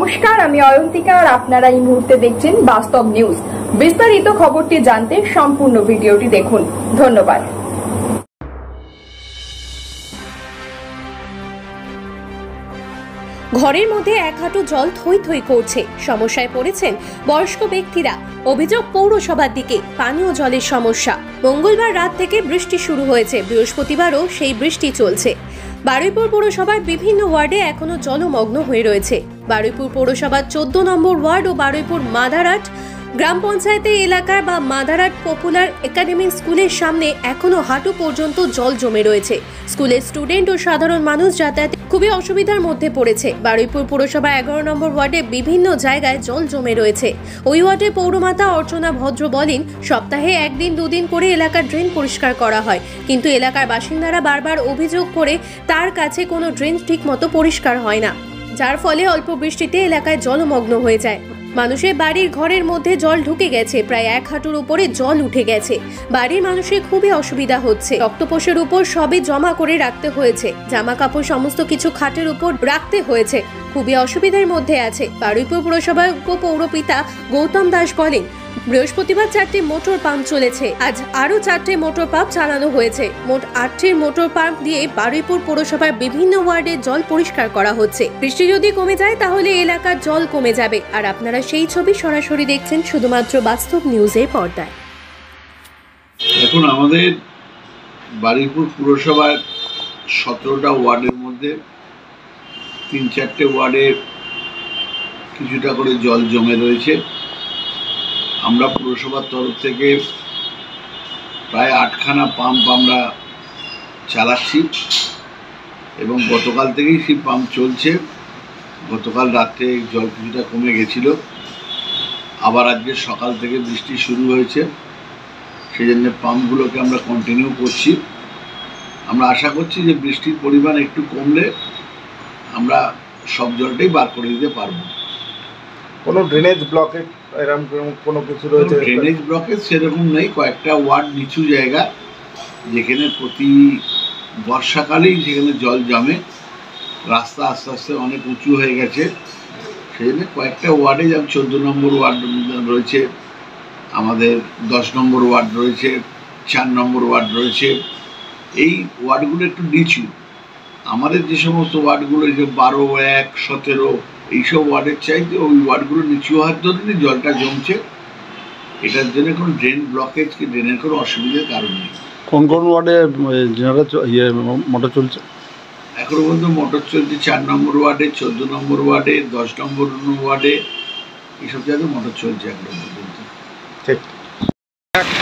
নমস্কার, আমি অয়ন্তিকা আর আপনারা এই মুহূর্তে দেখছেন বাস্তব নিউজ। বিস্তারিত খবরটি জানতে সম্পূর্ণ ভিডিওটি দেখুন। ধন্যবাদ। ঘরের মধ্যে এক হাঁটু জল থই থই করছে, সমস্যায় পড়েছেন বয়স্ক ব্যক্তিরা। অভিযোগ পৌরসভার দিকে পানীয় জলের সমস্যা। মঙ্গলবার রাত থেকে বৃষ্টি শুরু হয়েছে, বৃহস্পতিবারও সেই বৃষ্টি চলছে। বারুইপুর পৌরসভার বিভিন্ন ওয়ার্ডে এখনো জলমগ্ন হয়ে রয়েছে। বারুইপুর পৌরসভার 14 নম্বর ওয়ার্ড ও বারুইপুর মাদারহাট গ্রাম পঞ্চায়েতের এলাকার বা মাদারহাট পপুলার একাডেমি স্কুলের সামনে এখনো হাঁটু পর্যন্ত জল জমে রয়েছে। স্কুলের স্টুডেন্ট ও সাধারণ মানুষ যাতায়াতে খুবই অসুবিধার মধ্যে পড়েছে। বারুইপুর পৌরসভা 11 নম্বর ওয়ার্ডে বিভিন্ন জায়গায় জল জমে রয়েছে। ওই ওয়ার্ডে পৌরমাতা অর্চনা ভদ্র বলেন, সপ্তাহে একদিন দুদিন করে এলাকার ড্রেন পরিষ্কার করা হয়, কিন্তু এলাকার বাসিন্দারা বারবার অভিযোগ করে তার কাছে কোনো ড্রেন ঠিক মতো পরিষ্কার হয় না, যার ফলে অল্প বৃষ্টিতে এলাকায় জলমগ্ন হয়ে যায়। মানুষের বাড়ির ঘরের মধ্যে জল ঢুকে গেছে, প্রায় 1 হাঁটুর উপরে জল উঠে গেছে। বাড়ির মানুষের খুবই অসুবিধা হচ্ছে। রক্তপোষের উপর সবই জমা করে রাখতে হয়েছে, জামা কাপড় সমস্ত কিছু খাটের উপর রাখতে হয়েছে, খুবই অসুবিধার মধ্যে আছে। বারুইপুর পুরসভার উপপৌরপিতা গৌতম দাস বলেন, বৃহস্পতিবার 4টে মোটর পাম্প চলেছে, আজ আরো 4টে মোটর পাম্প চালানো হয়েছে। মোট 8টি মোটর পাম্প দিয়ে বারুইপুর পৌরসভার বিভিন্ন ওয়ার্ডে জল পরিষ্কার করা হচ্ছে। বৃষ্টি যদি কমে যায় তাহলে এলাকার জল কমে যাবে। আর আপনারা সেই ছবি সরাসরি দেখছেন শুধুমাত্র বাস্তব নিউজের পর্দায়। এখন আমাদের বারুইপুর পুরসভার 17টা ওয়ার্ডের মধ্যে 3-4টে ওয়ার্ডে কিছুটা করে জল জমে রয়েছে। আমরা পুরসভার তরফ থেকে প্রায় 8খানা পাম্প আমরা চালাচ্ছি এবং গতকাল থেকেই সেই পাম্প চলছে। গতকাল রাত্রে জল কিছুটা কমে গেছিল, আবার আজকে সকাল থেকে বৃষ্টি শুরু হয়েছে, সেই জন্য পাম্পগুলোকে আমরা কন্টিনিউ করছি। আমরা আশা করছি যে বৃষ্টির পরিমাণ একটু কমলে আমরা সব জলটাই বার করে দিতে পারবো। কোনো ড্রেনেজ ব্লকেজ এরকম কোনো কিছু রয়েছে? ড্রেনেজ ব্লকেজ সেরকম নেই। কয়েকটা ওয়ার্ড নিচু জায়গা যেখানে প্রতি বর্ষাকালেই সেখানে জল জমে, রাস্তা আস্তে আস্তে অনেক উঁচু হয়ে গেছে, সেই জন্য কয়েকটা ওয়ার্ডে, যেমন 14 নম্বর ওয়ার্ড রয়েছে, আমাদের 10 নম্বর ওয়ার্ড রয়েছে, 4 নম্বর ওয়ার্ড রয়েছে। এই ওয়ার্ডগুলো একটু নিচু। আমাদের যে সমস্ত ওয়ার্ডগুলো, যে 12, 1, 17 এইসব ওয়ার্ডের চাইতে ওই ওয়ার্ডগুলো নিচু হওয়ার জন্য জলটা জমছে। এটার জন্য কোনো ড্রেন ব্লকেজ কি ড্রেনের কোনো অসুবিধার কারণ নেই। কোন কোন ওয়ার্ডে মোটর চলছে? এখনো পর্যন্ত মোটর চলছে 4 নম্বর ওয়ার্ডে, 14 নম্বর ওয়ার্ডে, 10 নম্বর ওয়ার্ডে, এইসব জায়গায় মোটর চলছে এখনো পর্যন্ত। ঠিক,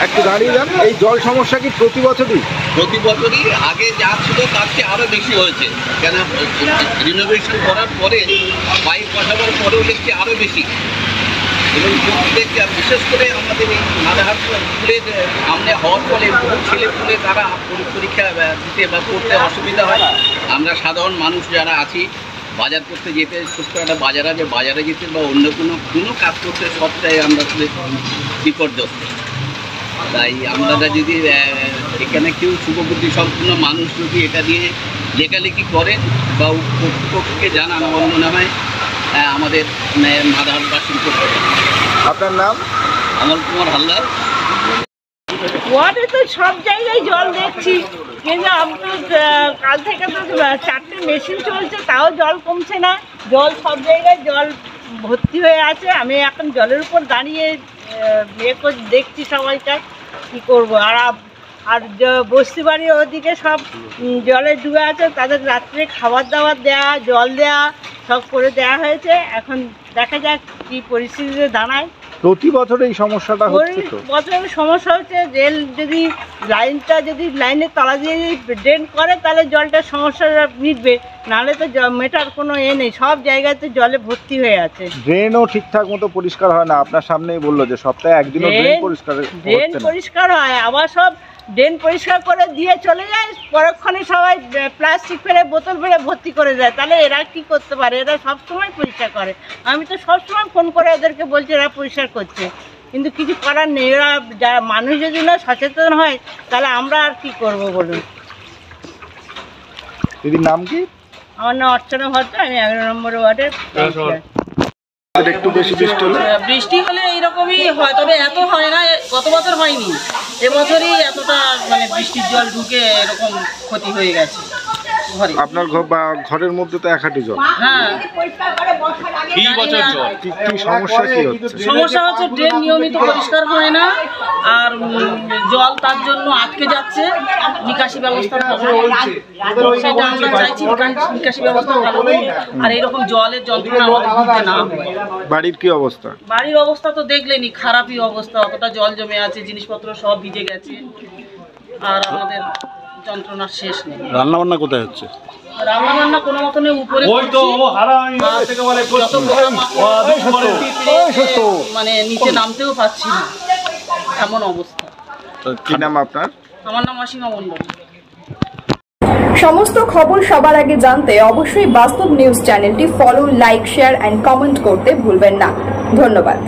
একটু দাঁড়িয়ে যান। এই জল সমস্যা কি প্রতি বছরই? প্রতি বছরই আগে যা ছিল তার চেয়ে আরও বেশি হয়েছে, কেন রিনোভেশন করার পরে পাইপ বসাবার পরেও দেখছি আরও বেশি। এবং দেখছি বিশেষ করে আমাদের এই মাদারহাট স্কুলের সামনে হওয়ার ফলে বহু ছেলেপুলে তারা পরীক্ষা দিতে বা পড়তে অসুবিধা হয়। আমরা সাধারণ মানুষ যারা আছি, বাজার করতে যেতে, ছোট্ট একটা বাজার আছে, বাজারে যেতে বা অন্য কোনো কাজ করতে সবটাই আমরা বিপর্যস্ত। তাই আমরা যদি এখানে কেউ শুভবুদ্ধি সম্পূর্ণ মানুষ যদি এটা দিয়ে লেখালেখি করেন বা কর্তৃপক্ষকে জানান, আমার মনে হয় আমাদের মাদারহাটবাসী করতে। আপনার নাম? অমল কুমার হালদার। ওয়ার্ডে তো সব জায়গায় জল দেখছি, কিন্তু আমি তো কাল থেকে তো 4টে মেশিন চলছে, তাও জল কমছে না। জল সব জায়গায় জল ভর্তি হয়ে আছে। আমি এখন জলের উপর দাঁড়িয়ে দেখছি সবাইটা কী করবো। আর বস্তি বাড়ি ওদিকে সব জলে ডুবে আছে, তাদের রাত্রে খাবার দাবার দেওয়া, জল দেওয়া সব করে দেওয়া হয়েছে। এখন দেখা যাক কী পরিস্থিতিতে দাঁড়ায়। প্রতি বছর এই সমস্যাটা হচ্ছে? তো বছরের সমস্যা হচ্ছে, রেল যদি লাইনের তলা দিয়ে ড্রেন করে তাহলে জলটার সমস্যাটা মিটবে, নাহলে তো মেটার কোনো নেই। সব জায়গাতে জলে ভর্তি হয়ে আছে। ড্রেনও ঠিকঠাক মতো পরিষ্কার হয় না। আপনার সামনেই বললো যে সপ্তাহে একদিনও ড্রেন পরিষ্কার হয়, আবার সব ড্রেন পরিষ্কার করে দিয়ে চলে যায়, পরক্ষণে সবাই প্লাস্টিক ফেলে বোতল ফেলে ভর্তি করে দেয়। তাহলে এরা কি করতে পারে? এরা সবসময় পরিষ্কার করে। আমি তো সবসময় ফোন করে এদেরকে বলছি এরা পরিষ্কার করছে, কিন্তু কিছু করার নেই। এরা যারা মানুষ যদি না সচেতন হয় তাহলে আমরা আর কি করব বলুন। দিদির নাম কি? আমার নাম অর্চনা ভদ্র, আমি 11 নম্বর ওয়ার্ডের। একটু বেশি বৃষ্টি হলে বৃষ্টি হলে এইরকমই হয়, তবে এত হয় না, গত বছর হয়নি, এবছরই এতটা মানে বৃষ্টির জল ঢুকে এরকম ক্ষতি হয়ে গেছে ঘরে। আপনার ঘর বা ঘরের মধ্যে তো এক হাঁটু জল। হ্যাঁ, কি সমস্যা কি হচ্ছে? সমস্যা হচ্ছে ড্রেন নিয়মিত পরিষ্কার হয় না, আর জল তার জন্য আটকে যাচ্ছে। নিকাশি ব্যবস্থা সেটা আমরা চাইছি, নিকাশি ব্যবস্থা ভালো হোক, আর এইরকম জলের যন্ত্রণা আমাদের ভুগতে না হয়। বাড়ির কি অবস্থা? বাড়ির অবস্থা তো দেখলেনি, খারাপই অবস্থা, অতটা জল জমে আছে, জিনিসপত্র সব ভিজে গেছে, আর আমাদের যন্ত্রণার শেষ নেই। রান্না বান্না কোথায় হচ্ছে? রান্না বান্না কোনো মতনে উপরে মানে নিচে নামতেও পারছি না, এমন অবস্থা। কি নাম আপনার? আমার নাম অসীমা মণ্ডল। সমস্ত খবর সবার আগে জানতে অবশ্যই বাস্তব নিউজ চ্যানেলটি follow, like, share and comment করতে ভুলবেন না। ধন্যবাদ।